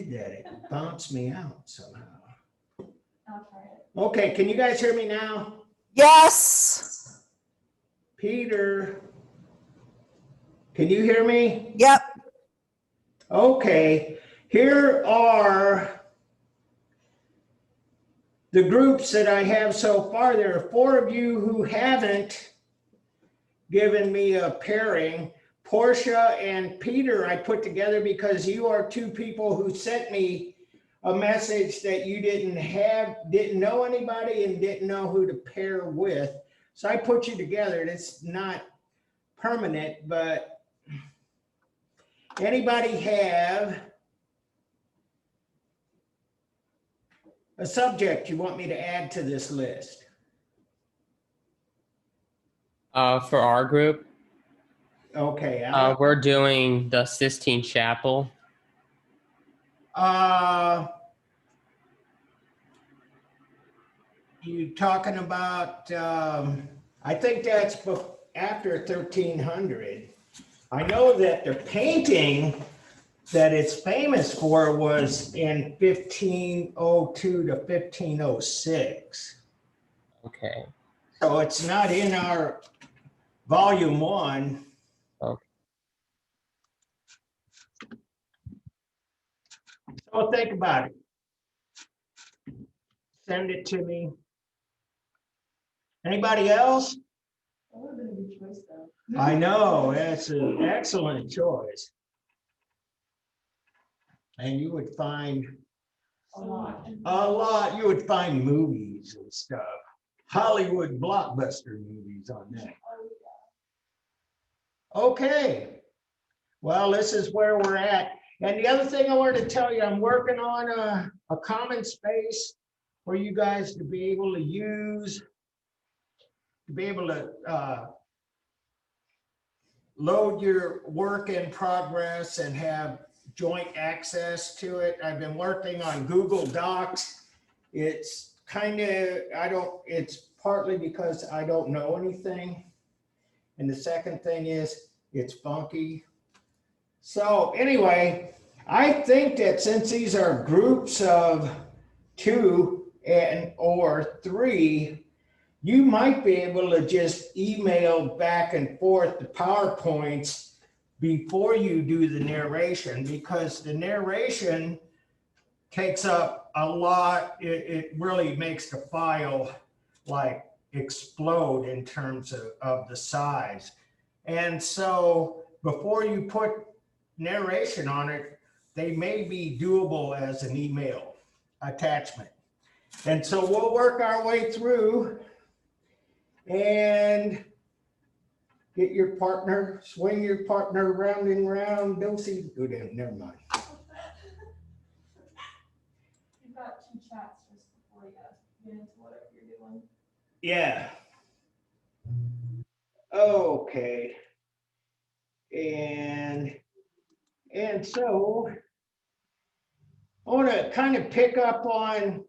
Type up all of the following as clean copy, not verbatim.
did that? It bounced me out somehow. I'll try it. Okay, can you guys hear me now? Yes. Peter, can you hear me? Yep. Okay, here are the groups that I have so far. There are 4 of you who haven't given me a pairing. Portia and Peter I put together because you are 2 people who sent me a message that you didn't know anybody and didn't know who to pair with. So I put you together. It's not permanent, but anybody have a subject you want me to add to this list? For our group, Okay. we're doing the Sistine Chapel. You talking about, I think that's after 1300. I know that the painting that it's famous for was in 1502 to 1506. Okay. So it's not in our volume 1. Okay. So think about it. Send it to me. Anybody else? That would have been a good choice, though. I know, that's an excellent choice. And you would find A lot. you would find movies and stuff. Hollywood blockbuster movies on that. Okay. Well, this is where we're at. And the other thing I wanted to tell you, I'm working on a common space for you guys to be able to use, to be able to load your work in progress and have joint access to it. I've been working on Google Docs. It's kind of, it's partly because I don't know anything. And the second thing is it's funky. So anyway, I think that since these are groups of 2 or 3, you might be able to just email back and forth the PowerPoints before you do the narration, because the narration takes up a lot. It really makes the file like explode in terms of the size. And so before you put narration on it, they may be doable as an email attachment. And so we'll work our way through and get your partner, swing your partner round and round. Don't see, go down, never mind. You've got 2 chats just before you get into whatever you're doing. Yeah. Okay. And so I want to kind of pick up on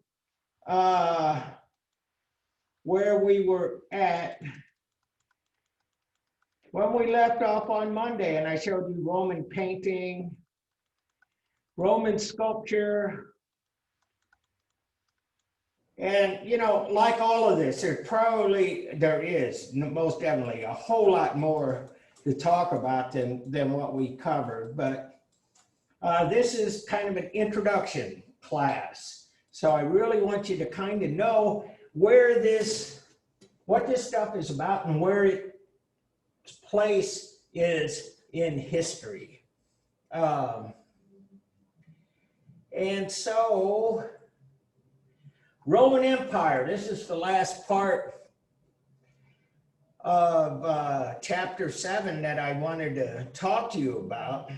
where we were at when we left off on Monday, and I showed you Roman painting, Roman sculpture. And, you know, like all of this, there is most definitely a whole lot more to talk about than what we covered. But this is kind of an introduction class. So I really want you to kind of know what this stuff is about and where its place is in history. And so Roman Empire, this is the last part of chapter 7 that I wanted to talk to you about.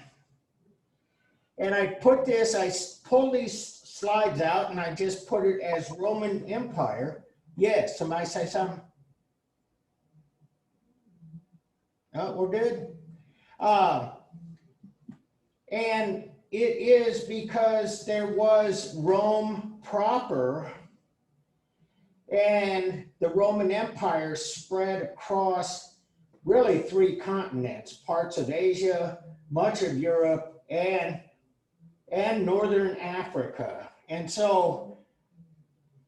And I pulled these slides out and I just put it as Roman Empire. Yes, somebody say something? Oh, we're good. And it is because there was Rome proper, and the Roman Empire spread across really 3 continents, parts of Asia, much of Europe, and and Northern Africa. And so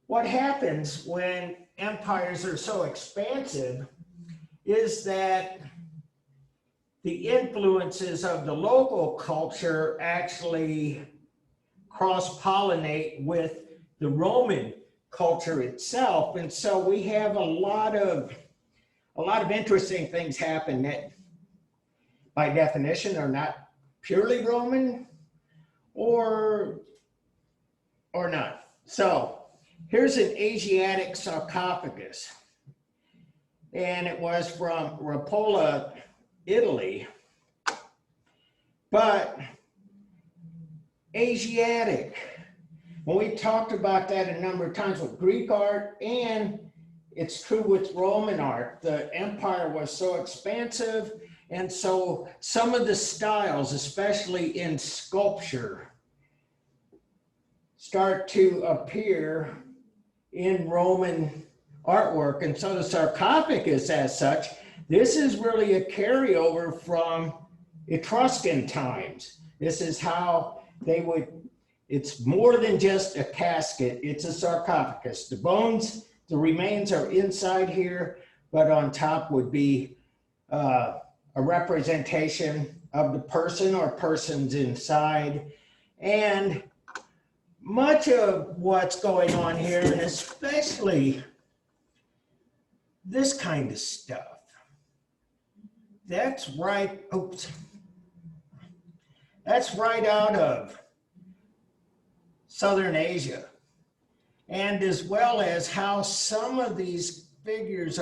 what happens when empires are so expansive is that the influences of the local culture actually cross-pollinate with the Roman culture itself. And so we have a lot of interesting things happen that by definition are not purely Roman or not. So here's an Asiatic sarcophagus, and it was from Rappola, Italy. But Asiatic, when we talked about that a number of times with Greek art, and it's true with Roman art, the empire was so expansive, and so some of the styles, especially in sculpture, start to appear in Roman artwork. And so the sarcophagus as such, this is really a carryover from Etruscan times. This is how they would, it's more than just a casket, it's a sarcophagus. The bones, the remains are inside here, but on top would be a representation of the person or persons inside. And much of what's going on here, and especially this kind of stuff, that's right, oops, that's right out of Southern Asia. And as well as how some of these figures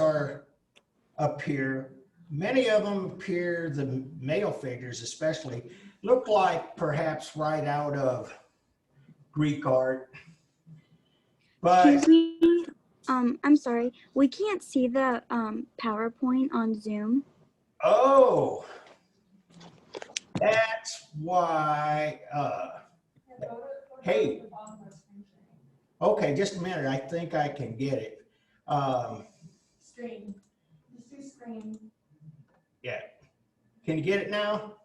appear, many of them appear, the male figures especially, look like perhaps right out of Greek art. But Excuse me, I'm sorry, we can't see the PowerPoint on Zoom. oh, that's why, hey. Okay, just a minute. I think I can get it. Screen. Just do screen. Yeah. Can you get it now?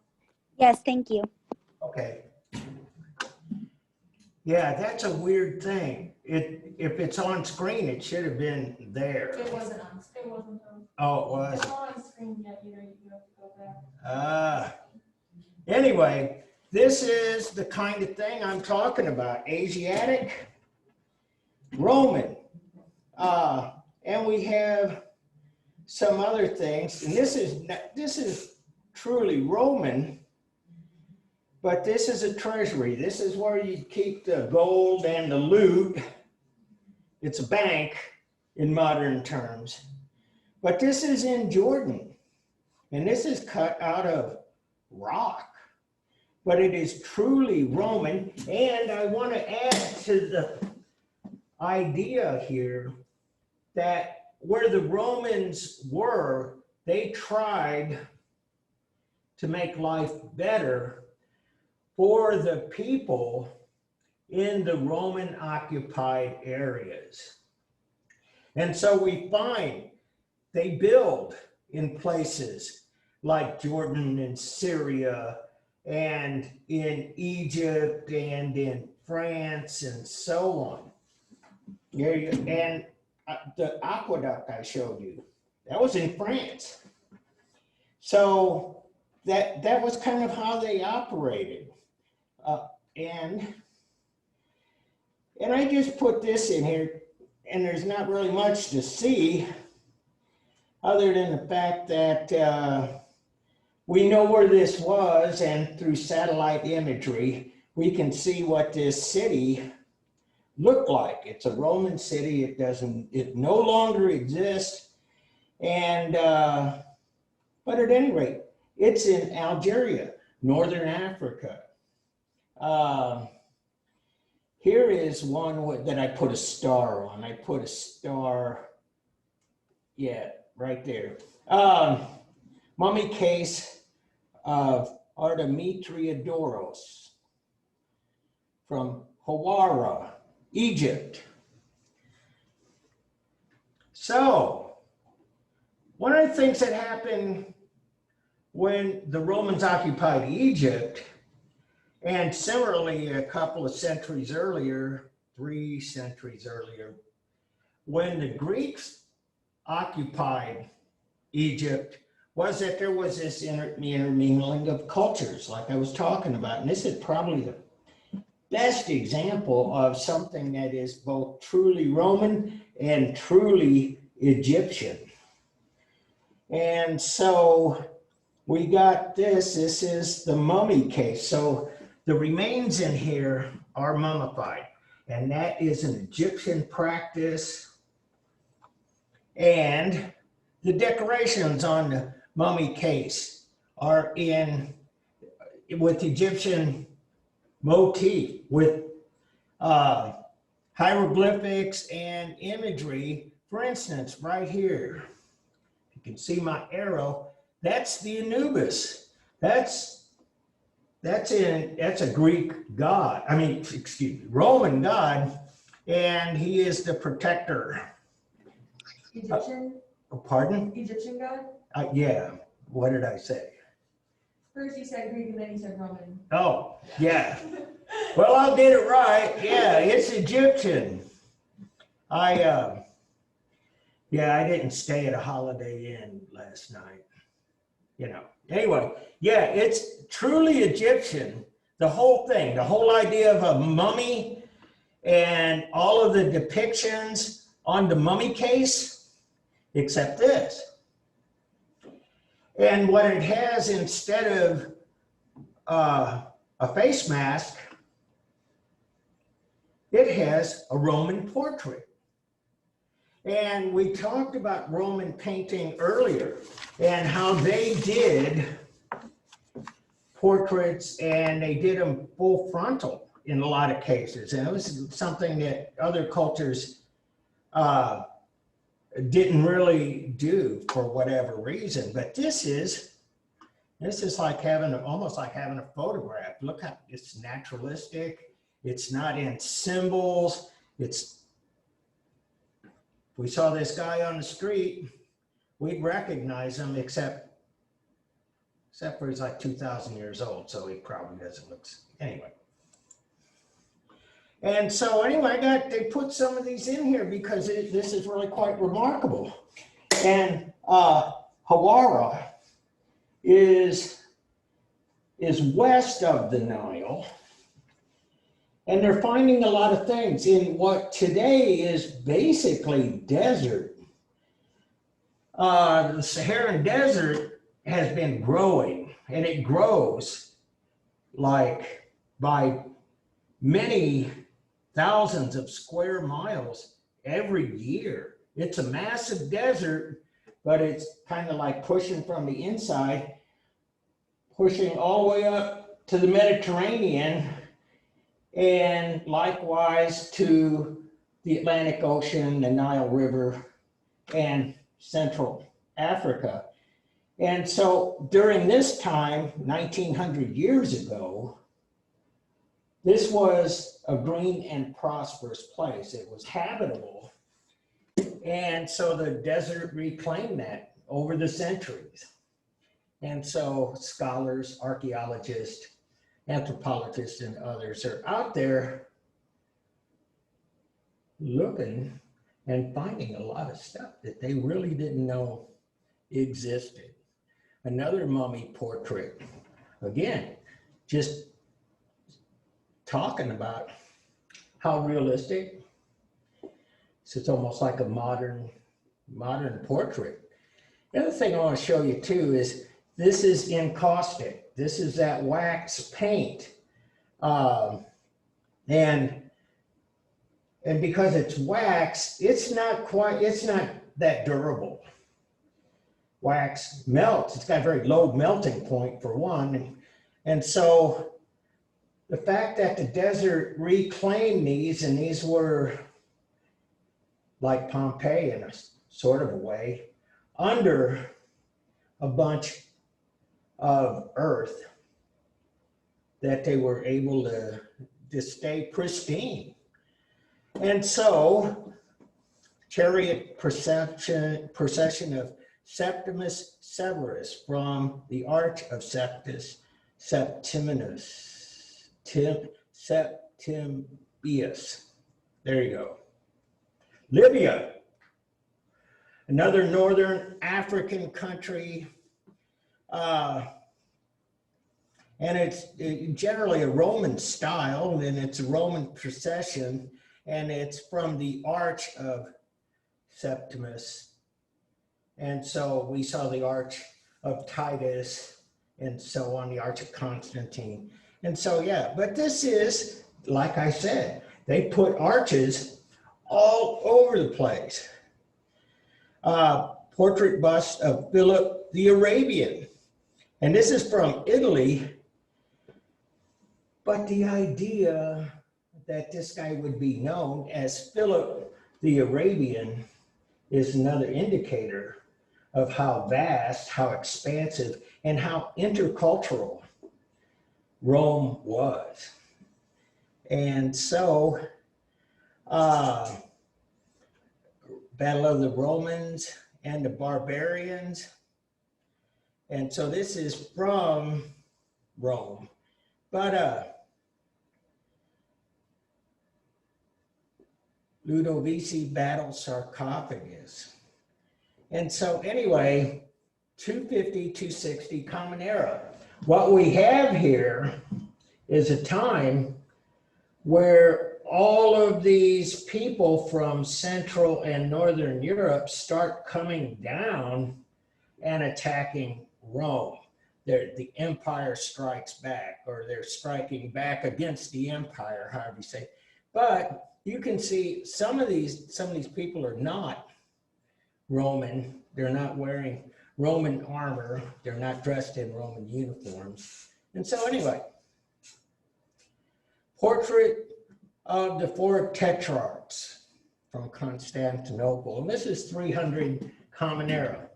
Yes, thank you. Okay. Yeah, that's a weird thing. If it's on screen, it should have been there. It wasn't on, it wasn't on. Oh, it was. It's not on screen yet either, you have to go back. Anyway, this is the kind of thing I'm talking about. Asiatic, Roman, and we have some other things. And this is truly Roman, but this is a treasury. This is where you keep the gold and the loot. It's a bank in modern terms, but this is in Jordan, and this is cut out of rock. But it is truly Roman, and I want to add to the idea here that where the Romans were, they tried to make life better for the people in the Roman occupied areas. And so we find they build in places like Jordan and Syria and in Egypt and in France and so on. And the aqueduct I showed you, that was in France. So that was kind of how they operated. And I just put this in here, and there's not really much to see other than the fact that we know where this was, and through satellite imagery, we can see what this city looked like. It's a Roman city. It no longer exists. And, but at any rate, it's in Algeria, Northern Africa. Here is one that I put a star on. I put a star, yeah, right there. Mummy case of Artemidorus from Hawara, Egypt. So, one of the things that happened when the Romans occupied Egypt And similarly, a couple of centuries earlier, 3 centuries earlier, when the Greeks occupied Egypt, was that there was this intermingling of cultures, like I was talking about. And this is probably the best example of something that is both truly Roman and truly Egyptian. And so we got this. This is the mummy case. So the remains in here are mummified, and that is an Egyptian practice. And the decorations on the mummy case are with Egyptian motif, with hieroglyphics and imagery. For instance, right here, you can see my arrow. That's the Anubis. That's a Greek god. I mean, excuse me, Roman god, and he is the protector. Egyptian, Pardon? Egyptian god? Yeah. What did I say? First you said Greek and then you said Roman. Oh, yeah. Well, I did it right. Yeah, it's Egyptian. I didn't stay at a Holiday Inn last night. Anyway, yeah, it's truly Egyptian. The whole thing, the whole idea of a mummy and all of the depictions on the mummy case, except this. And what it has, instead of a face mask, it has a Roman portrait. And we talked about Roman painting earlier and how they did portraits, and they did them full frontal in a lot of cases. And it was something that other cultures didn't really do for whatever reason. But this is like almost like having a photograph. Look how it's naturalistic. It's not in symbols. If we saw this guy on the street, we'd recognize him, except for he's like 2,000 years old, so he probably doesn't look, anyway. And so anyway, they put some of these in here because this is really quite remarkable. And Hawara is west of the Nile. And they're finding a lot of things in what today is basically desert. The Saharan desert has been growing, and it grows like by many thousands of square miles every year. It's a massive desert, but it's kind of like pushing from the inside, pushing all the way up to the Mediterranean, and likewise to the Atlantic Ocean, the Nile River, and Central Africa. And so during this time, 1900 years ago, this was a green and prosperous place. It was habitable. And so the desert reclaimed that over the centuries. And so scholars, archaeologists, anthropologists, and others are out there looking and finding a lot of stuff that they really didn't know existed. Another mummy portrait, again, just talking about how realistic. So it's almost like a modern portrait. The other thing I want to show you too is this is encaustic. This is that wax paint. And because it's wax, it's not that durable. Wax melts. It's got a very low melting point for one. And so the fact that the desert reclaimed these, and these were like Pompeii in a sort of a way, under a bunch of earth, that they were able to stay pristine. And so, chariot procession of Septimus Severus from the Arch of Septimus Septimius. There you go. Libya, another northern African country. And it's generally a Roman style, and it's a Roman procession, and it's from the Arch of Septimus. And so we saw the Arch of Titus, and so on, the Arch of Constantine. And so, yeah, but this is, like I said, they put arches all over the place. Portrait bust of Philip the Arabian. And this is from Italy. But the idea that this guy would be known as Philip the Arabian is another indicator of how vast, how expansive, and how intercultural Rome was. And so, Battle of the Romans and the Barbarians. And so this is from Rome. But Ludovisi battle sarcophagus. And so anyway, 250, 260 Common Era. What we have here is a time where all of these people from Central and Northern Europe start coming down and attacking Rome. The empire strikes back, or they're striking back against the empire, however you say. But you can see some of these people are not Roman. They're not wearing Roman armor. They're not dressed in Roman uniforms. And so anyway, portrait of the four tetrarchs from Constantinople. And this is 300 Common Era.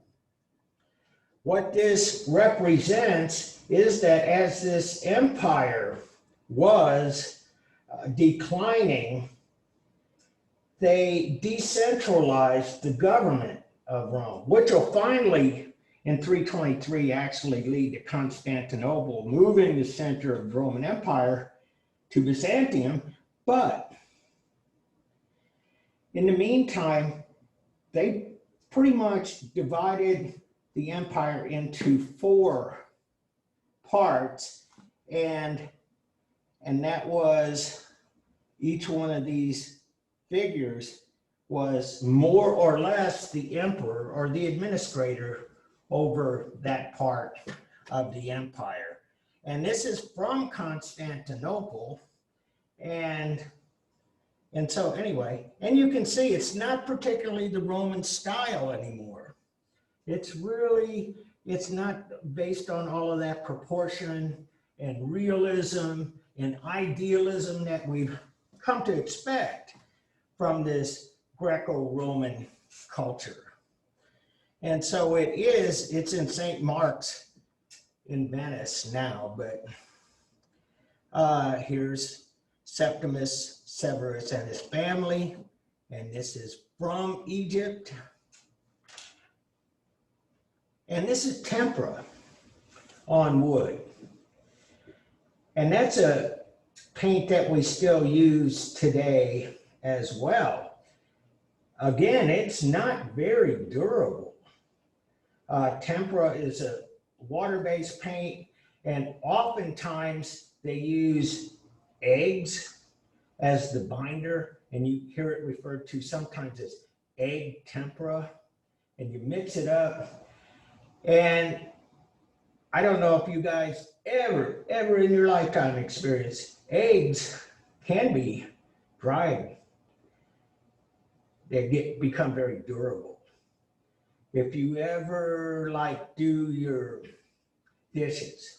What this represents is that as this empire was declining, they decentralized the government of Rome, which will finally, in 323, actually lead to Constantinople moving the center of the Roman Empire to Byzantium. But in the meantime, they pretty much divided the empire into four parts, and that was, each one of these figures was more or less the emperor or the administrator over that part of the empire. And this is from Constantinople. And so anyway, and you can see it's not particularly the Roman style anymore. It's not based on all of that proportion and realism and idealism that we've come to expect from this Greco-Roman culture. And so it's in St. Mark's in Venice now, but here's Septimus Severus and his family, and this is from Egypt. And this is tempera on wood. And that's a paint that we still use today as well. Again, it's not very durable. Tempera is a water-based paint, and oftentimes they use eggs as the binder, and you hear it referred to sometimes as egg tempera, and you mix it up. And I don't know if you guys ever in your lifetime experience, eggs can be dried. They become very durable. If you ever do your dishes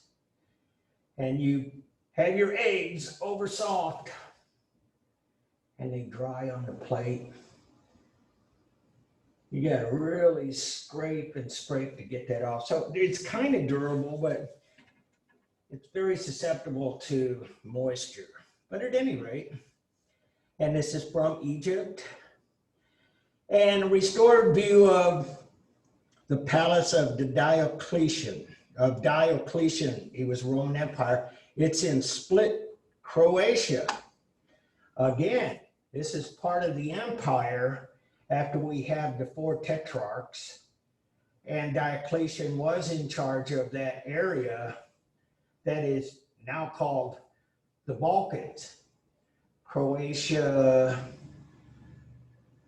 and you have your eggs over soft and they dry on the plate, you got to really scrape and scrape to get that off. So it's kind of durable, but it's very susceptible to moisture. But at any rate, and this is from Egypt, and a restored view of the palace of Diocletian. It was Roman Empire. It's in split Croatia. Again, this is part of the empire after we have the 4 tetrarchs, and Diocletian was in charge of that area that is now called the Balkans. Croatia,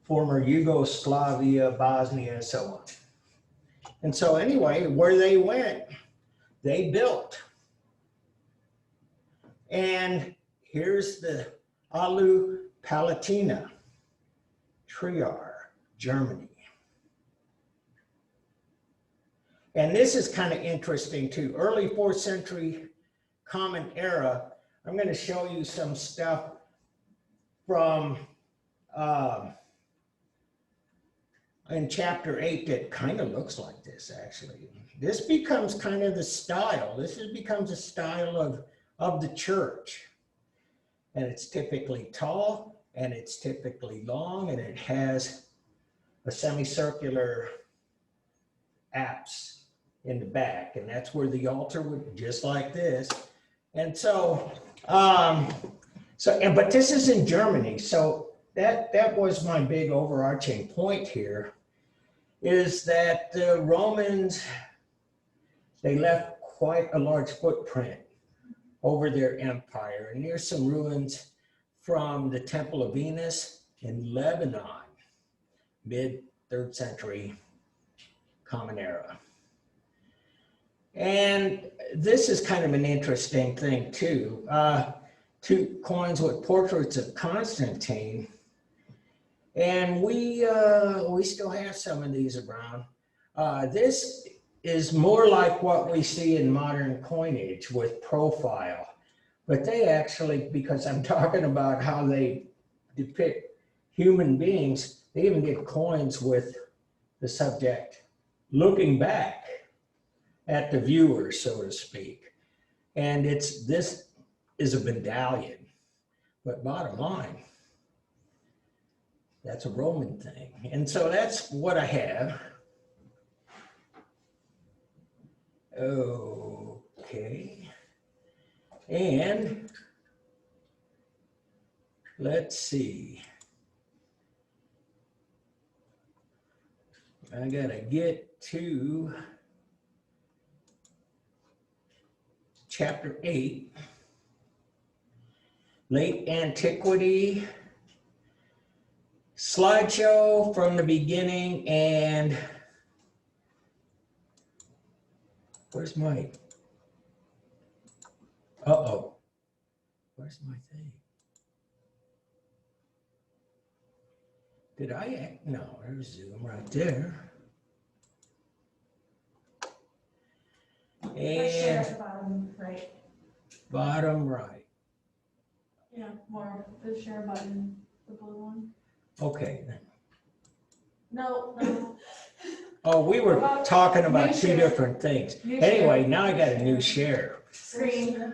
former Yugoslavia, Bosnia, and so on. And so anyway, where they went, they built. And here's the Alu Palatina, Trier, Germany. And this is kind of interesting too. Early 4th century Common Era. I'm going to show you some stuff from in chapter 8 that kind of looks like this actually. This becomes kind of the style. Becomes a style of the church. And it's typically tall and it's typically long and it has a semicircular apse in the back, and that's where the altar would, just like this. And so, but this is in Germany. So that was my big overarching point here, is that the Romans, they left quite a large footprint over their empire. And here's some ruins from the Temple of Venus in Lebanon, mid 3rd century Common Era. And this is kind of an interesting thing too. 2 coins with portraits of Constantine. And we still have some of these around. This is more like what we see in modern coinage with profile. But they actually, because I'm talking about how they depict human beings, they even get coins with the subject looking back at the viewer, so to speak. And this is a medallion. But bottom line, that's a Roman thing. And so that's what I have. Okay. And let's see. I gotta get to chapter 8, late antiquity, slideshow from the beginning, and where's my, where's my thing? Did I, no, there's Zoom right there. Share And at the bottom right. bottom right. Yeah, more the share button, the blue one. Okay. Then. No. Oh, we were talking about New 2 share. different things. New Anyway, share. now I got a new share. Screen.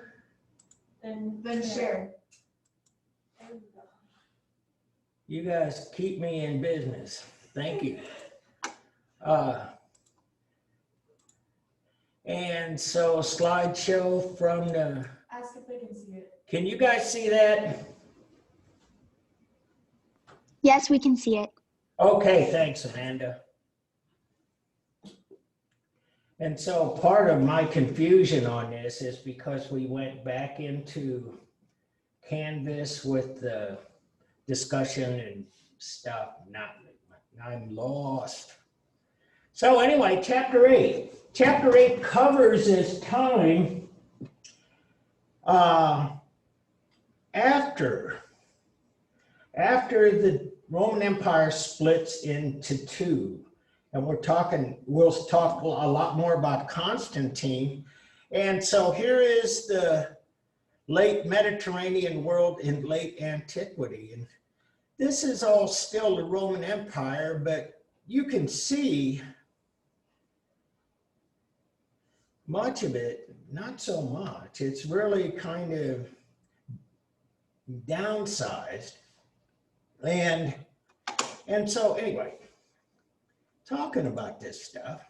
Then share. There you go. You guys keep me in business. Thank you. And so slideshow from the, Ask if they can see it. can you guys see that? Yes, we can see it. Okay, thanks, Amanda. And so part of my confusion on this is because we went back into Canvas with the discussion and stuff. I'm lost. So anyway, chapter 8. Chapter 8 covers this time after the Roman Empire splits into 2. And we'll talk a lot more about Constantine. And so here is the late Mediterranean world in late antiquity. And this is all still the Roman Empire, but you can see much of it, not so much. It's really kind of downsized. And so anyway, talking about this stuff.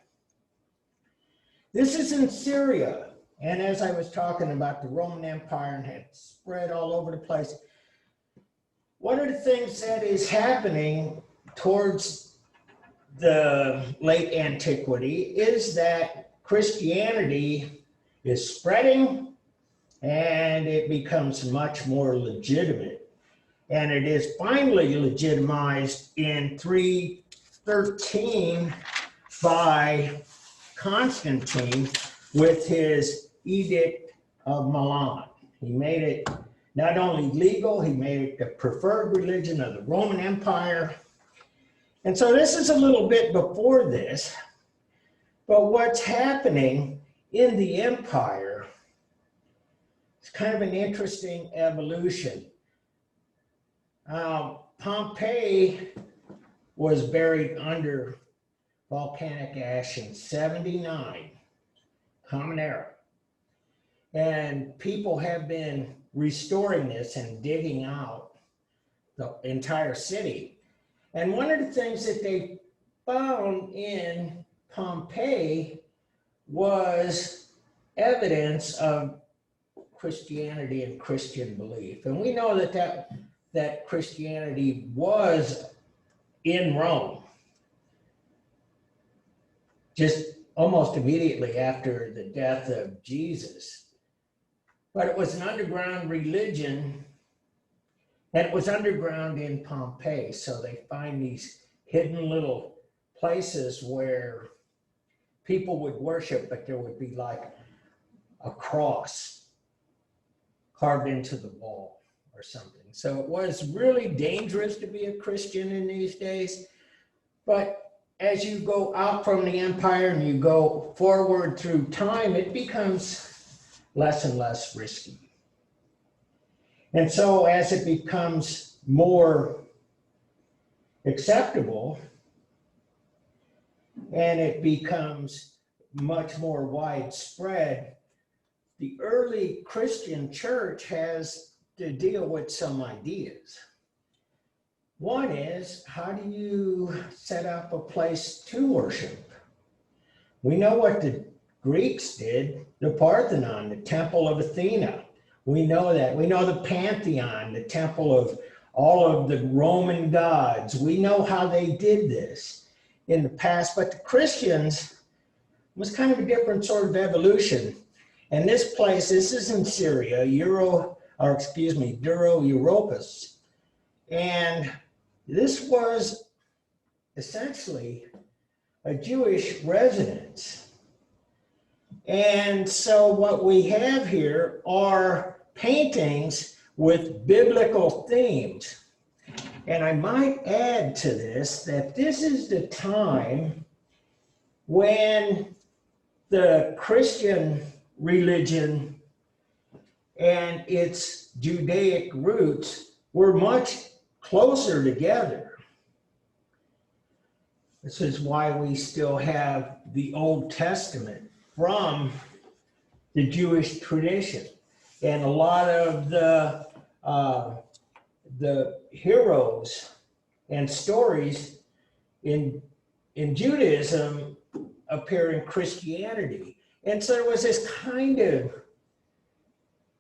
This is in Syria. And as I was talking about the Roman Empire and had spread all over the place, one of the things that is happening towards the late antiquity is that Christianity is spreading and it becomes much more legitimate. And it is finally legitimized in 313 by Constantine with his Edict of Milan. He made it not only legal, he made it the preferred religion of the Roman Empire. And so this is a little bit before this, but what's happening in the empire is kind of an interesting evolution. Pompeii was buried under volcanic ash in 79, Common Era. And people have been restoring this and digging out the entire city. And one of the things that they found in Pompeii was evidence of Christianity and Christian belief. And we know that Christianity was in Rome just almost immediately after the death of Jesus. But it was an underground religion, and it was underground in Pompeii. So they find these hidden little places where people would worship, but there would be like a cross carved into the wall or something. So it was really dangerous to be a Christian in these days. But as you go out from the empire and you go forward through time, it becomes less and less risky. And so as it becomes more acceptable and it becomes much more widespread, the early Christian church has to deal with some ideas. One is, how do you set up a place to worship? We know what the Greeks did, the Parthenon, the Temple of Athena. We know that. We know the Pantheon, the temple of all of the Roman gods. We know how they did this in the past, but the Christians was kind of a different sort of evolution. And this place, this is in Syria, Dura Europus. And this was essentially a Jewish residence. And so what we have here are paintings with biblical themes. And I might add to this that this is the time when the Christian religion and its Judaic roots were much closer together. This is why we still have the Old Testament from the Jewish tradition. And a lot of the heroes and stories in Judaism appear in Christianity. And so there was this kind of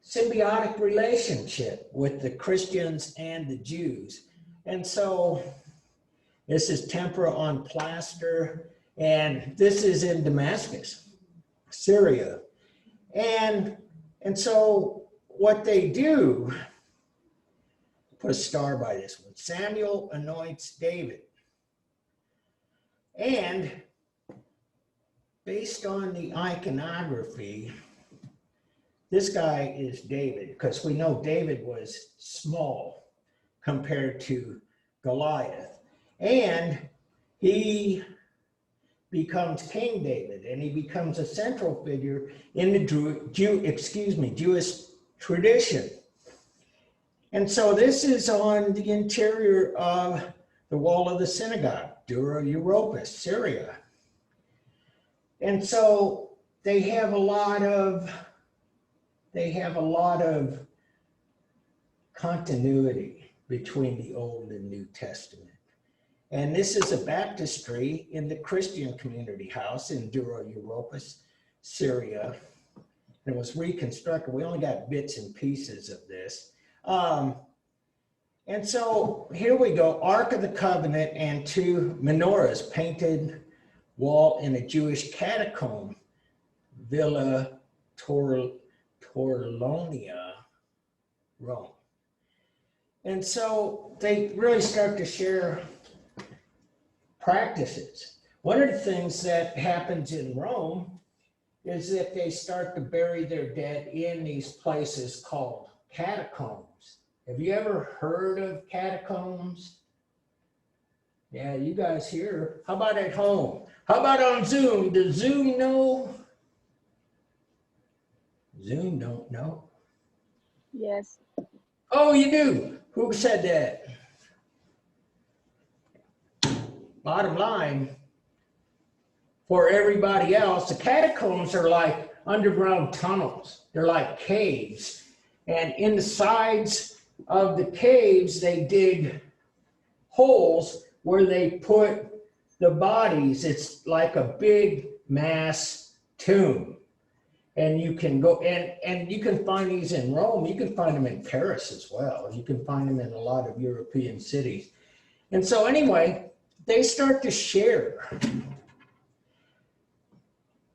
symbiotic relationship with the Christians and the Jews. And so this is tempera on plaster, and this is in Damascus, Syria. And so what they do, put a star by this one, Samuel anoints David. And based on the iconography, this guy is David, because we know David was small compared to Goliath. And he becomes King David, and he becomes a central figure in the Jewish tradition. And so this is on the interior of the wall of the synagogue, Dura Europus, Syria. And so they have a lot of continuity between the Old and New Testament. And this is a baptistry in the Christian community house in Dura Europus, Syria. and it was reconstructed. We only got bits and pieces of this. And so here we go, Ark of the Covenant and 2 menorahs, painted wall in a Jewish catacomb, Villa Torlonia, Rome. And so they really start to share practices. One of the things that happens in Rome is that they start to bury their dead in these places called catacombs. Have you ever heard of catacombs? Yeah, you guys here. How about at home? How about on Zoom? Does Zoom know? Zoom don't know. Yes. Oh, you do? Who said that? Bottom line, for everybody else, the catacombs are like underground tunnels. They're like caves. And in the sides of the caves, they dig holes where they put the bodies. It's like a big mass tomb. And you can go, and you can find these in Rome. You can find them in Paris as well. You can find them in a lot of European cities. And so anyway, they start to share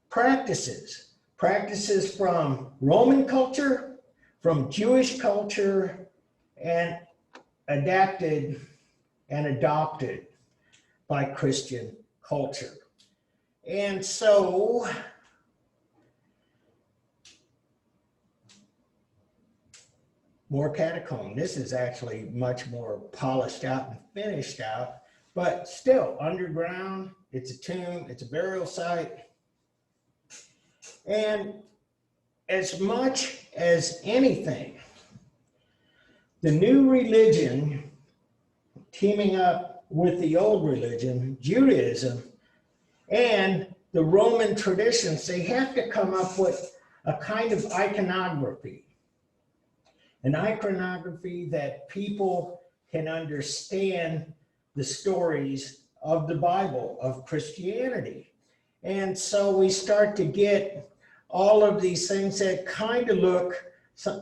practices from Roman culture, from Jewish culture, and adapted and adopted by Christian culture. And so more catacomb. This is actually much more polished out and finished out, but still underground. It's a tomb, it's a burial site. And as much as anything, the new religion teaming up with the old religion, Judaism, and the Roman traditions, they have to come up with a kind of iconography. An iconography that people can understand the stories of the Bible, of Christianity. And so we start to get all of these things that kind of look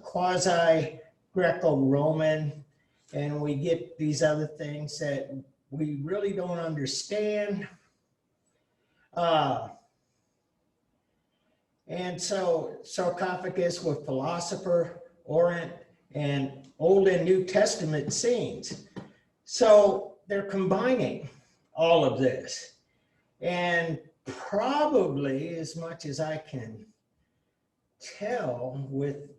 quasi-Greco-Roman, and we get these other things that we really don't understand. And so sarcophagus with philosopher, Orient, and Old and New Testament scenes. So they're combining all of this. And probably, as much as I can tell with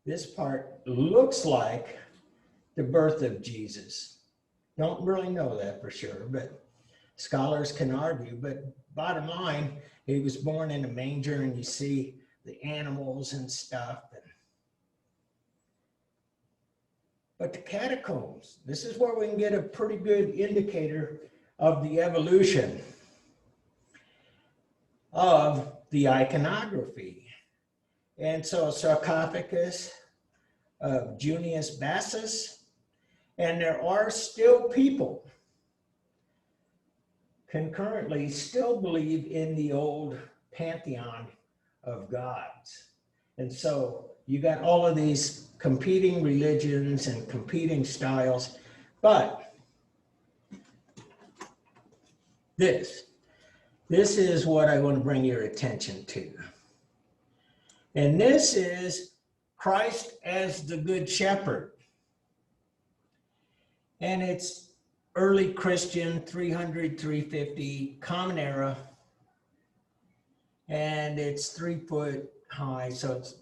this part, looks like the birth of Jesus. Don't really know that for sure, but scholars can argue. But bottom line, he was born in a manger, and you see the animals and stuff. But the catacombs, this is where we can get a pretty good indicator of the evolution of the iconography. And so sarcophagus of Junius Bassus, and there are still people concurrently still believe in the old pantheon of gods. And so you got all of these competing religions and competing styles, but this is what I want to bring your attention to. And this is Christ as the Good Shepherd. And it's early Christian, 300, 350, Common Era. And it's 3 foot high, so it's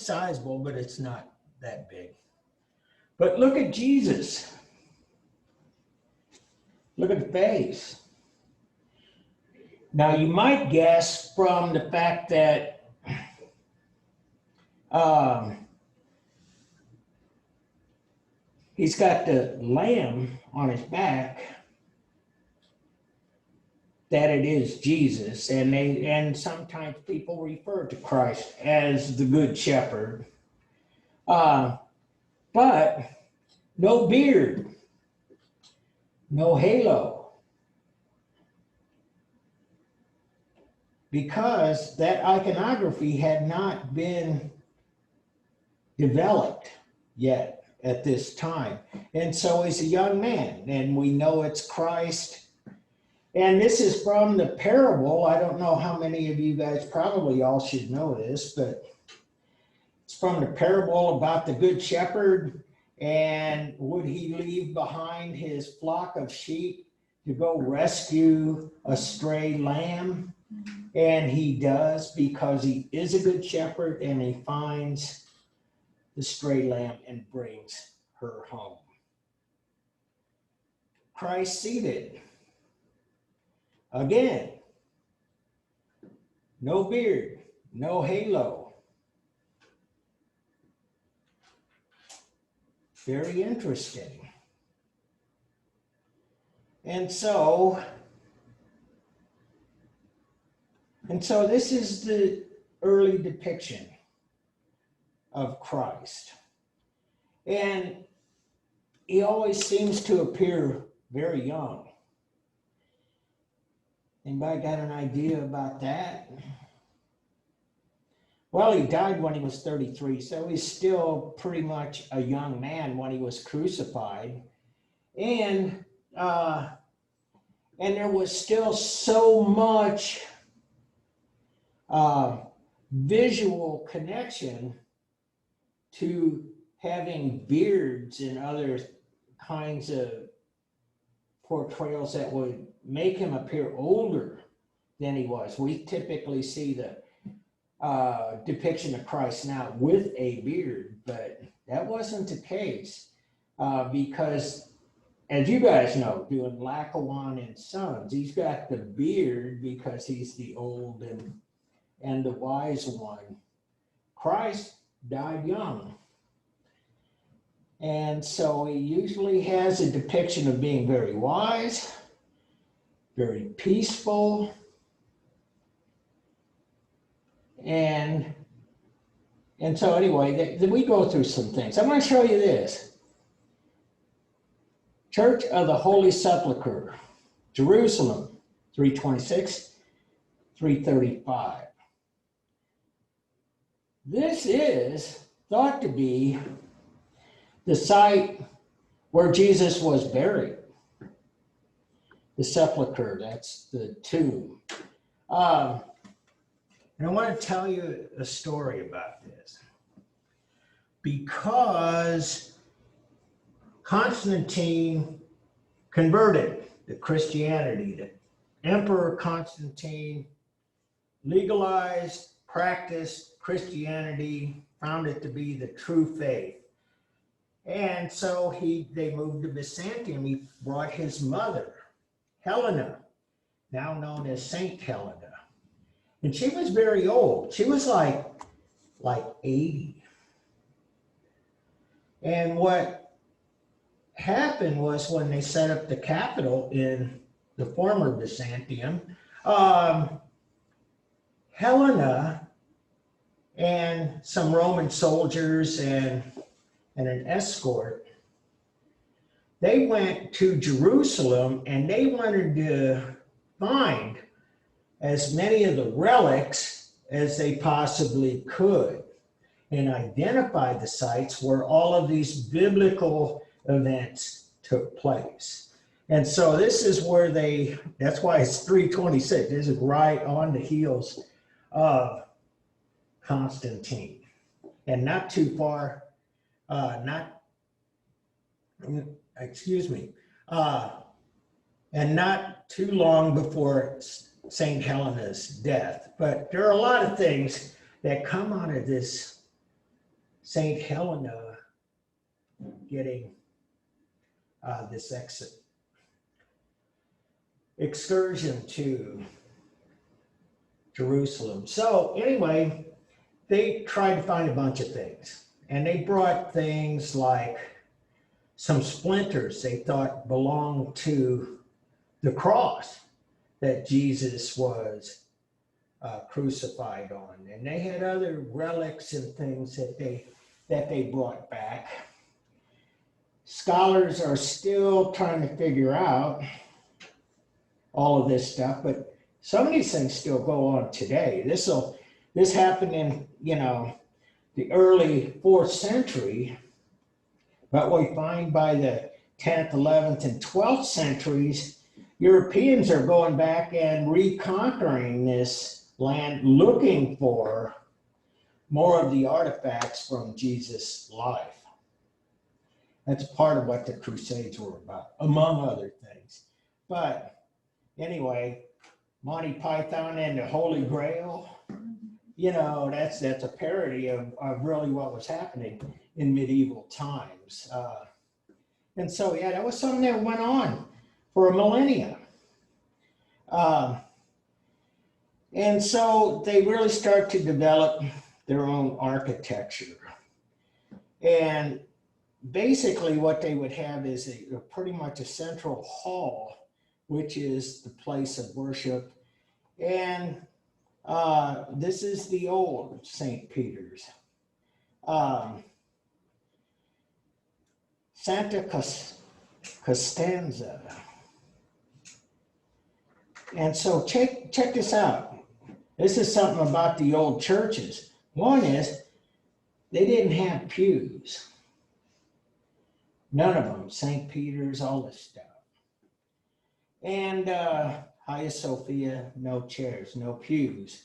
sizable, but it's not that big. But look at Jesus. Look at the face. Now you might guess from the fact that he's got the lamb on his back that it is Jesus, and sometimes people refer to Christ as the Good Shepherd, but no beard, no halo. because that iconography had not been developed yet at this time. And so he's a young man, and we know it's Christ. And this is from the parable. I don't know how many of you guys, probably all should know this, but it's from the parable about the good shepherd. And would he leave behind his flock of sheep to go rescue a stray lamb? And he does, because he is a good shepherd, and he finds the stray lamb and brings her home. Christ seated. Again, no beard, no halo. Very interesting. And so this is the early depiction of Christ. And he always seems to appear very young. Anybody got an idea about that? Well, he died when he was 33, so he's still pretty much a young man when he was crucified. And there was still so much visual connection to having beards and other kinds of portrayals that would make him appear older than he was. We typically see the depiction of Christ now with a beard, but that wasn't the case because, as you guys know, doing Lackawanna and Sons, he's got the beard because he's the old and the wise one. Christ died young. And so he usually has a depiction of being very wise, very peaceful, and so anyway, we go through some things. I'm going to show you this. Church of the Holy Sepulchre, Jerusalem, 326, 335. This is thought to be the site where Jesus was buried. The sepulcher, that's the tomb. And I want to tell you a story about this. Because Constantine converted to Christianity. The Emperor Constantine legalized, practiced Christianity, found it to be the true faith. And so they moved to Byzantium. He brought his mother, Helena, now known as Saint Helena. And she was very old. She was like 80. And what happened was when they set up the capital in the former Byzantium, Helena and some Roman soldiers and an escort, they went to Jerusalem and they wanted to find as many of the relics as they possibly could and identify the sites where all of these biblical events took place. And so this is where that's why it's 326. This is right on the heels of Constantine and not too far, and not too long before St. Helena's death. But there are a lot of things that come out of this St. Helena getting this excursion to Jerusalem. So anyway, they tried to find a bunch of things. And they brought things like some splinters they thought belonged to the cross that Jesus was crucified on. And they had other relics and things that they brought back. Scholars are still trying to figure out all of this stuff, but some of these things still go on today. This happened in, the early 4th century, but we find by the 10th, 11th, and 12th centuries, Europeans are going back and reconquering this land, looking for more of the artifacts from Jesus' life. That's part of what the Crusades were about, among other things. But anyway, Monty Python and the Holy Grail, that's a parody of really what was happening in medieval times. And so, yeah, that was something that went on for a millennia. And so they really start to develop their own architecture. And basically what they would have is pretty much a central hall, which is the place of worship. And this is the old St. Peter's. Santa Costanza. And so check this out. This is something about the old churches. One is they didn't have pews. None of them, St. Peter's, all this stuff. And Hagia Sophia, no chairs, no pews.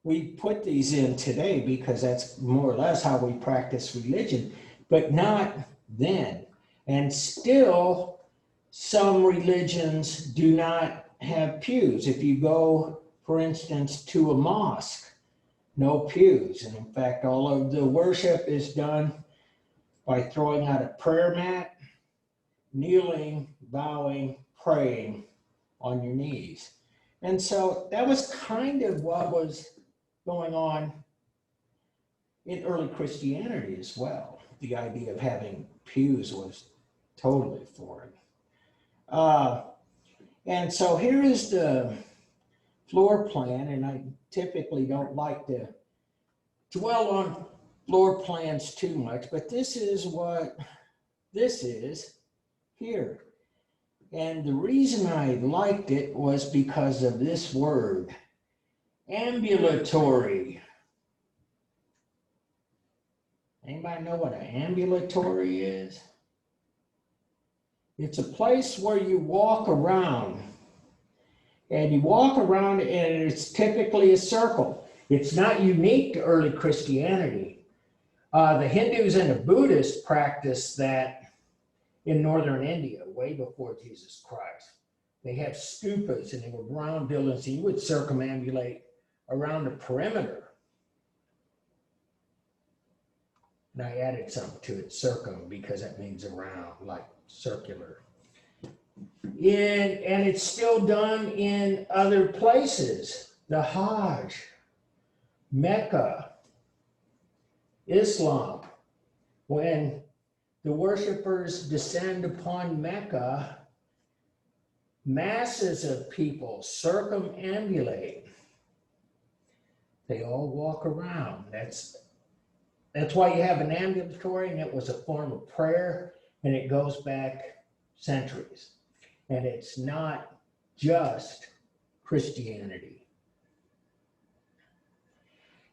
We put these in today because that's more or less how we practice religion, but not then. And still, some religions do not have pews. If you go, for instance, to a mosque, no pews. And in fact, all of the worship is done by throwing out a prayer mat, kneeling, bowing, praying on your knees. And so that was kind of what was going on in early Christianity as well. The idea of having pews was totally foreign. And so here is the floor plan, and I typically don't like to dwell on floor plans too much, but this is what this is here. And the reason I liked it was because of this word, ambulatory. Anybody know what an ambulatory is? It's a place where you walk around, and it's typically a circle. It's not unique to early Christianity. The Hindus and the Buddhists practiced that in northern India, way before Jesus Christ. They have stupas, and they were round buildings, and you would circumambulate around the perimeter. And I added something to it, circum, because that means around, like circular. And it's still done in other places. The Hajj, Mecca, Islam. When the worshipers descend upon Mecca, masses of people circumambulate. They all walk around. That's why you have an ambulatory, and it was a form of prayer, and it goes back centuries. And it's not just Christianity.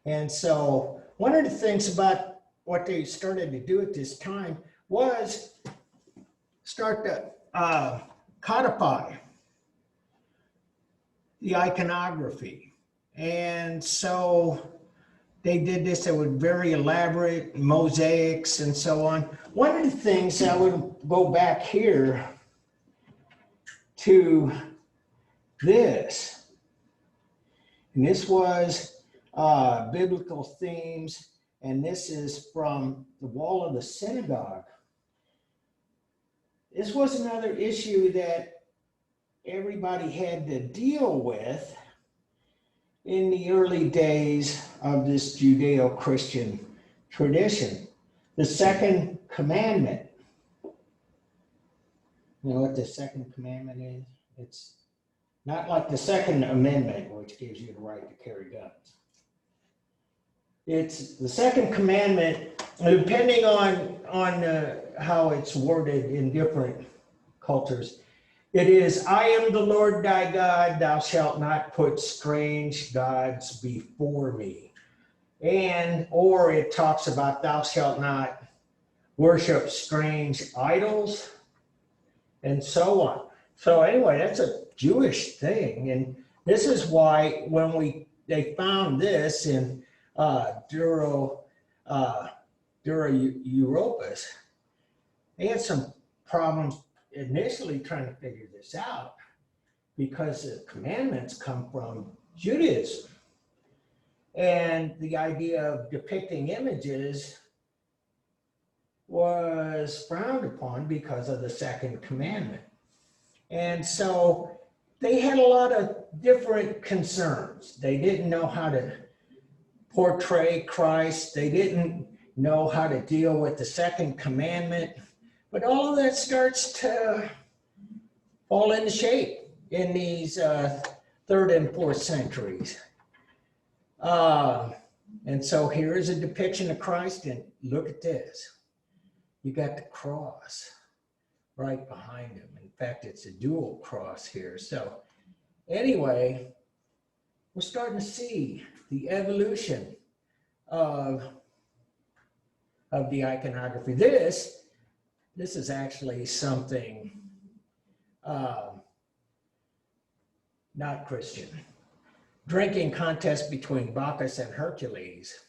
And so one of the things about what they started to do at this time was start to codify the iconography. And so they did this with very elaborate mosaics and so on. One of the things, I would go back here to this, and this was biblical themes, and this is from the wall of the synagogue. This was another issue that everybody had to deal with in the early days of this Judeo-Christian tradition. The second commandment. You know what the second commandment is? It's not like the Second Amendment, which gives you the right to carry guns. It's the second commandment, depending on how it's worded in different cultures. It is, I am the Lord thy God, thou shalt not put strange gods before me. And, or it talks about thou shalt not worship strange idols and so on. So anyway, that's a Jewish thing. And this is why when they found this in Dura-Europos, they had some problems initially trying to figure this out because the commandments come from Judaism. And the idea of depicting images was frowned upon because of the second commandment. And so they had a lot of different concerns. They didn't know how to portray Christ. They didn't know how to deal with the second commandment. But all of that starts to fall into shape in these 3rd and 4th centuries. And so here is a depiction of Christ, and look at this. You got the cross right behind him. In fact, it's a dual cross here. So anyway, we're starting to see the evolution of the iconography. This is actually something not Christian. Drinking contest between Bacchus and Hercules,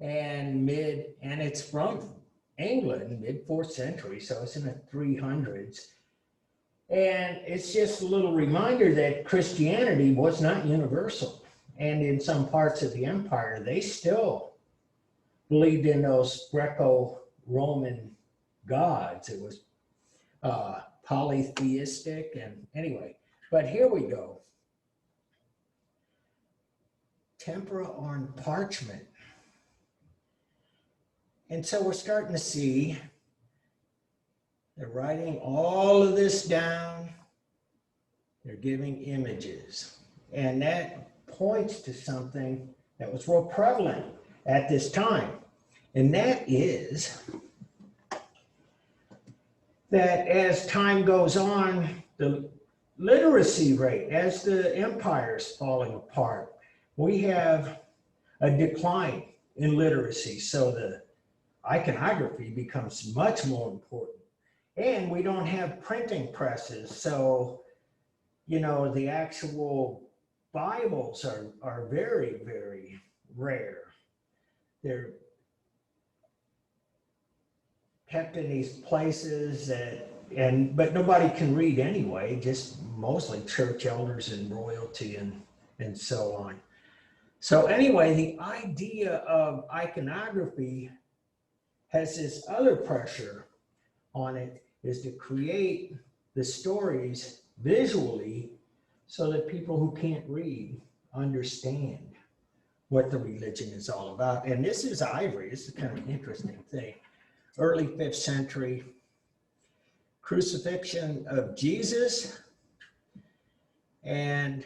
and it's from England, mid 4th century, so it's in the 300s. And it's just a little reminder that Christianity was not universal. And in some parts of the empire, they still believed in those Greco-Roman gods. It was polytheistic, and anyway, but here we go. Tempera on parchment. And so we're starting to see they're writing all of this down. They're giving images. And that points to something that was real prevalent at this time. And that is that as time goes on, the literacy rate, as the empire's falling apart, we have a decline in literacy. So the iconography becomes much more important. And we don't have printing presses. So, you know, the actual Bibles are very, very rare. They're kept in these places but nobody can read anyway, just mostly church elders and royalty and so on. So anyway, the idea of iconography has this other pressure on it, is to create the stories visually so that people who can't read understand what the religion is all about. And this is ivory. This is kind of an interesting thing. Early 5th century crucifixion of Jesus, and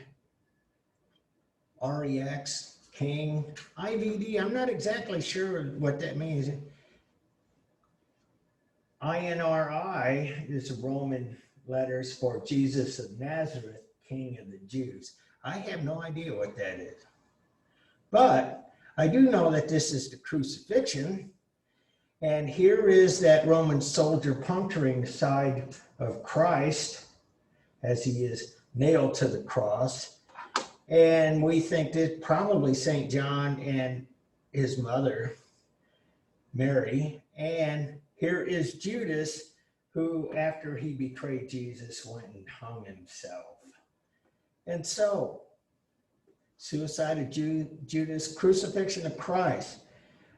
REX, King, IVD. I'm not exactly sure what that means. INRI is Roman letters for Jesus of Nazareth, King of the Jews. I have no idea what that is. But I do know that this is the crucifixion. And here is that Roman soldier puncturing the side of Christ as he is nailed to the cross. And we think that probably St. John and his mother, Mary. And here is Judas, who, after he betrayed Jesus, went and hung himself. And so, suicide of Judas, crucifixion of Christ.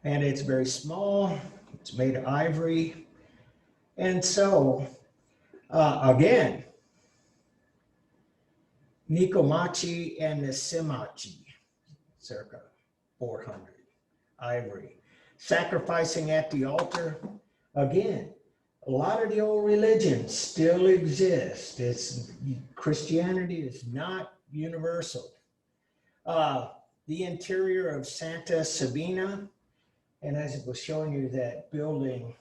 And it's very small. It's made of ivory. And so, again, Nicomachi and Nisimachi, circa 400, ivory. Sacrificing at the altar. Again, a lot of the old religions still exist. Christianity is not universal. The interior of Santa Sabina, and as it was showing you that building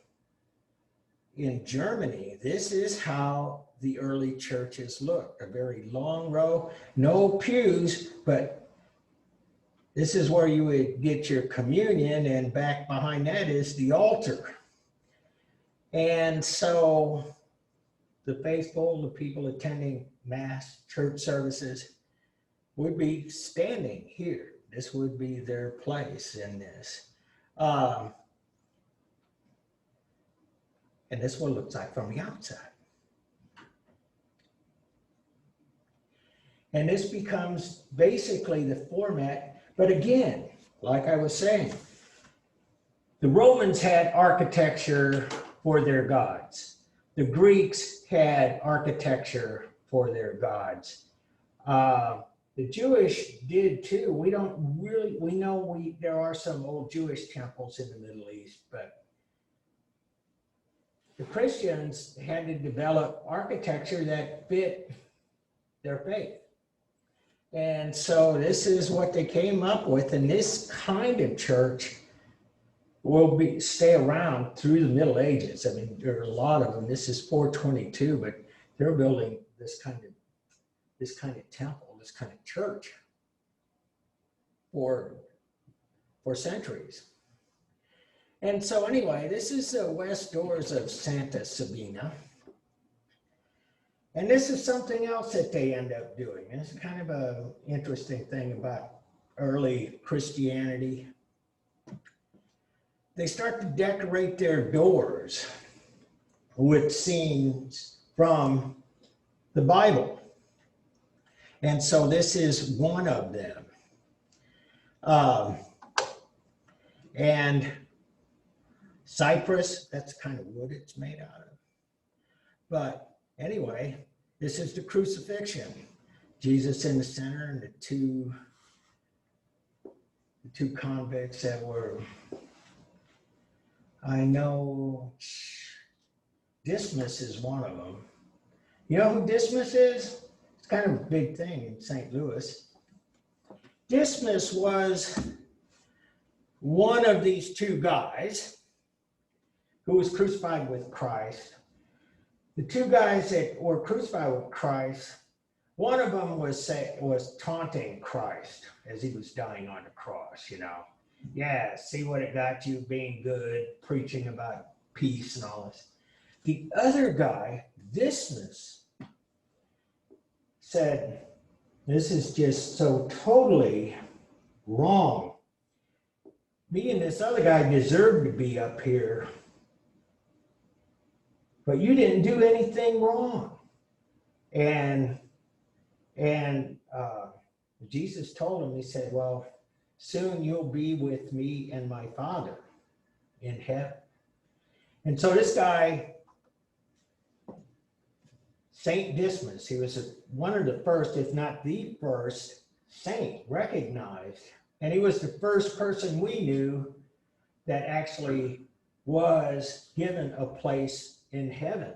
in Germany, this is how the early churches looked. A very long row, no pews, but this is where you would get your communion, and back behind that is the altar. And so the faithful, the people attending mass, church services, would be standing here. This would be their place in this. And this is what it looks like from the outside. And this becomes basically the format. But again, like I was saying, the Romans had architecture for their gods. The Greeks had architecture for their gods. The Jewish did too. We know there are some old Jewish temples in the Middle East, but the Christians had to develop architecture that fit their faith. And so this is what they came up with, and this kind of church will stay around through the Middle Ages. I mean, there are a lot of them. This is 422, but they're building this kind of temple, this kind of church for centuries. And so anyway, this is the west doors of Santa Sabina. And this is something else that they end up doing. It's kind of an interesting thing about early Christianity. They start to decorate their doors with scenes from the Bible. And so this is one of them. And cypress, that's the kind of wood it's made out of. But anyway, this is the crucifixion. Jesus in the center, and the two convicts that were, I know Dismas is one of them. You know who Dismas is? It's kind of a big thing in St. Louis. Dismas was one of these two guys who was crucified with Christ. The two guys that were crucified with Christ, one of them was taunting Christ as he was dying on the cross, you know. Yeah, see what it got you, being good, preaching about peace and all this. The other guy, Dismas, said, this is just so totally wrong. Me and this other guy deserve to be up here, but you didn't do anything wrong. And Jesus told him, he said, well, soon you'll be with me and my Father in heaven. And so this guy, Saint Dismas, he was one of the first, if not the first saint recognized. And he was the first person we knew that actually was given a place in heaven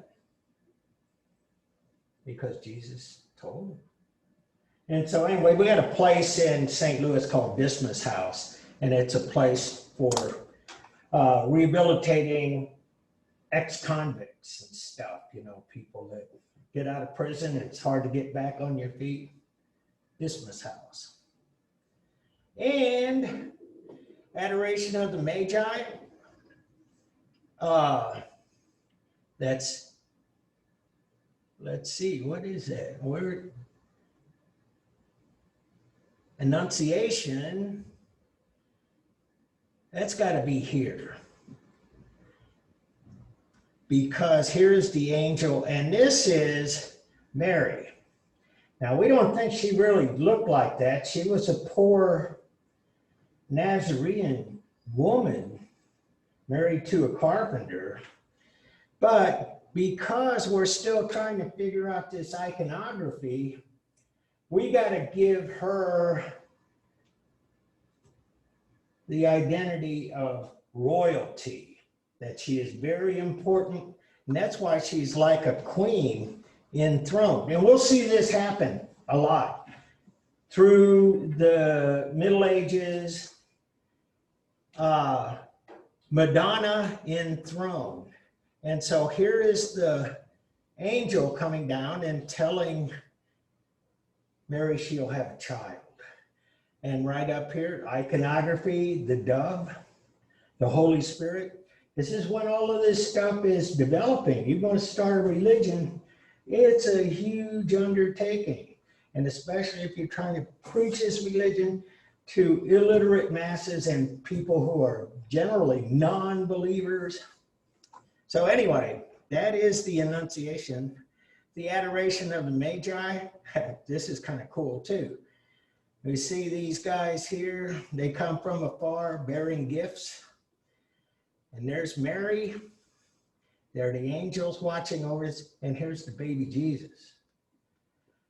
because Jesus told him. And so anyway, we had a place in St. Louis called Dismas House, and it's a place for rehabilitating ex-convicts and stuff, you know, people that get out of prison, it's hard to get back on your feet. Dismas House. And Adoration of the Magi. Let's see, what is that? Where Annunciation, that's got to be here. Because here's the angel, and this is Mary. Now, we don't think she really looked like that. She was a poor Nazarene woman married to a carpenter. But because we're still trying to figure out this iconography, we got to give her the identity of royalty, that she is very important. And that's why she's like a queen enthroned. And we'll see this happen a lot through the Middle Ages. Madonna enthroned. And so here is the angel coming down and telling Mary she'll have a child. And right up here, iconography, the dove, the Holy Spirit. This is when all of this stuff is developing. You're going to start a religion. It's a huge undertaking. And especially if you're trying to preach this religion to illiterate masses and people who are generally non-believers. So anyway, that is the Annunciation. The Adoration of the Magi. This is kind of cool too. We see these guys here. They come from afar bearing gifts. And there's Mary. There are the angels watching over us. And here's the baby Jesus.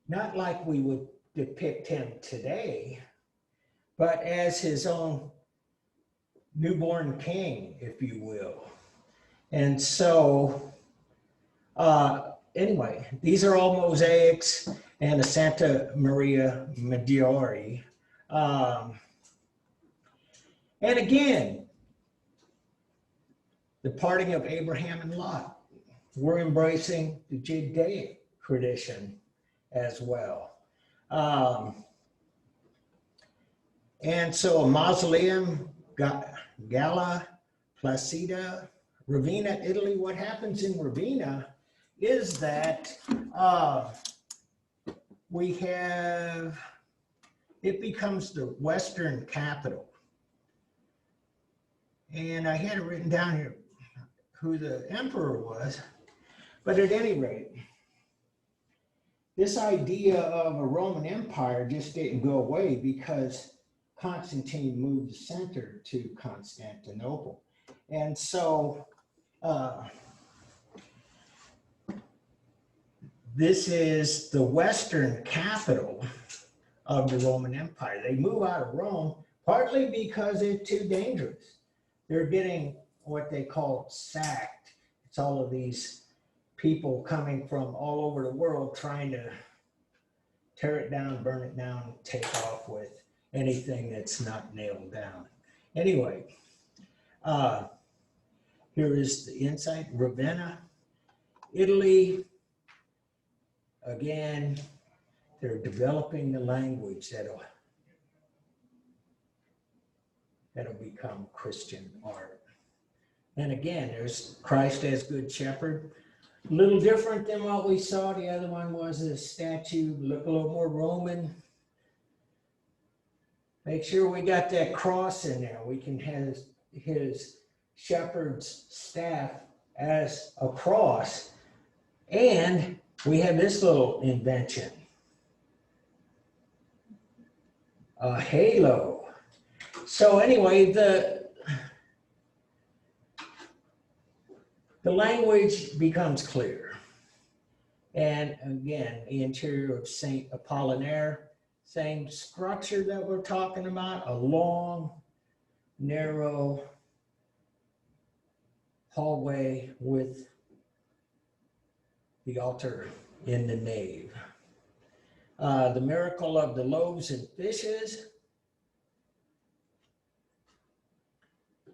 Not like we would depict him today, but as his own newborn king, if you will. And so, anyway, these are all mosaics and a Santa Maria Maggiore. And again, the parting of Abraham and Lot. We're embracing the Judaic tradition as well. And so a mausoleum, Gala Placida, Ravenna, Italy. What happens in Ravenna is that we have, it becomes the Western capital. And I had it written down here who the emperor was, but at any rate, this idea of a Roman Empire just didn't go away because Constantine moved the center to Constantinople. And so this is the Western capital of the Roman Empire. They move out of Rome partly because it's too dangerous. They're getting what they call sacked. It's all of these people coming from all over the world trying to tear it down, burn it down, take off with anything that's not nailed down. Anyway, here is the inside, Ravenna, Italy. Again, they're developing the language that'll become Christian art. And again, there's Christ as Good Shepherd. A little different than what we saw. The other one was a statue, look a little more Roman. Make sure we got that cross in there. We can have his shepherd's staff as a cross. And we have this little invention, a halo. So anyway, the language becomes clear. And again, the interior of St. Apollinaire, same structure that we're talking about, a long, narrow hallway with the altar in the nave. The miracle of the loaves and fishes.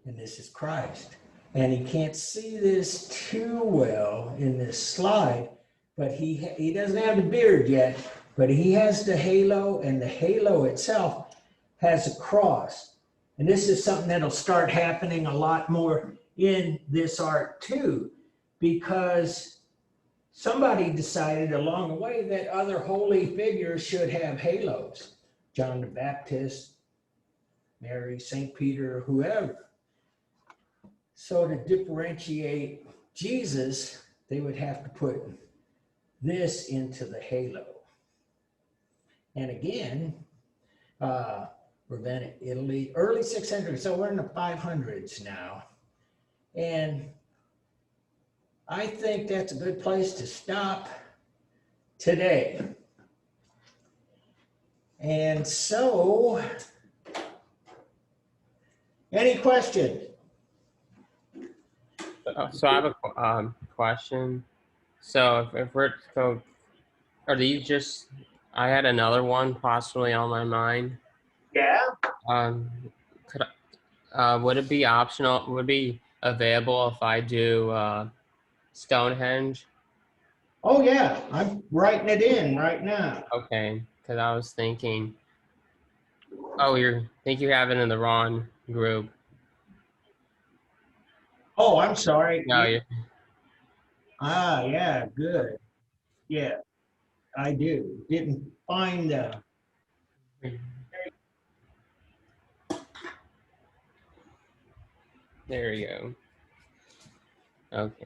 And this is Christ. And he can't see this too well in this slide, but he doesn't have the beard yet, but he has the halo, and the halo itself has a cross. And this is something that'll start happening a lot more in this art too, because somebody decided along the way that other holy figures should have halos. John the Baptist, Mary, St. Peter, whoever. So to differentiate Jesus, they would have to put this into the halo. And again, Ravenna, Italy, early 600s, so we're in the 500s now. And I think that's a good place to stop today. And so, any questions? So I have a question. So if we're, so are these just, I had another one possibly on my mind. Yeah. Would it be optional, would it be available if I do Stonehenge? Oh, yeah, I'm writing it in right now. Okay, because I was thinking, oh, think you have it in the wrong group. Oh, I'm sorry. No, you're Ah, yeah, good. Yeah, I do. Didn't find the, there you go. Okay.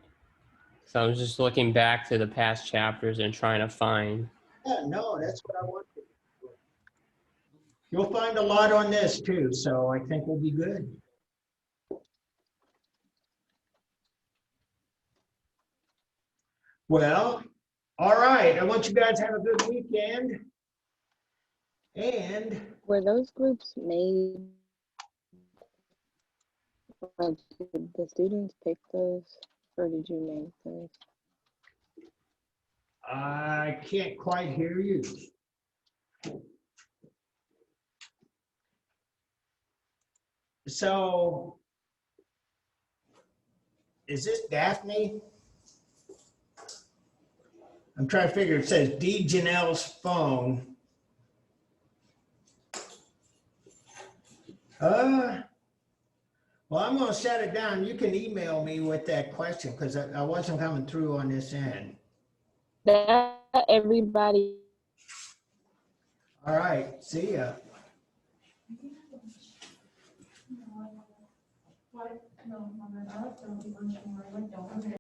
So I was just looking back to the past chapters and trying to find. yeah, no, that's what I wanted. You'll find a lot on this too, so I think we'll be good. Well, all right. I want you guys to have a good weekend. And Were those groups made? Like, did the students pick those, or did you make those? I can't quite hear you. So, is this Daphne? I'm trying to figure, it says D. Janelle's phone. Well, I'm gonna shut it down. You can email me with that question because I wasn't coming through on this end. That everybody. All right, see ya. What? No, I don't.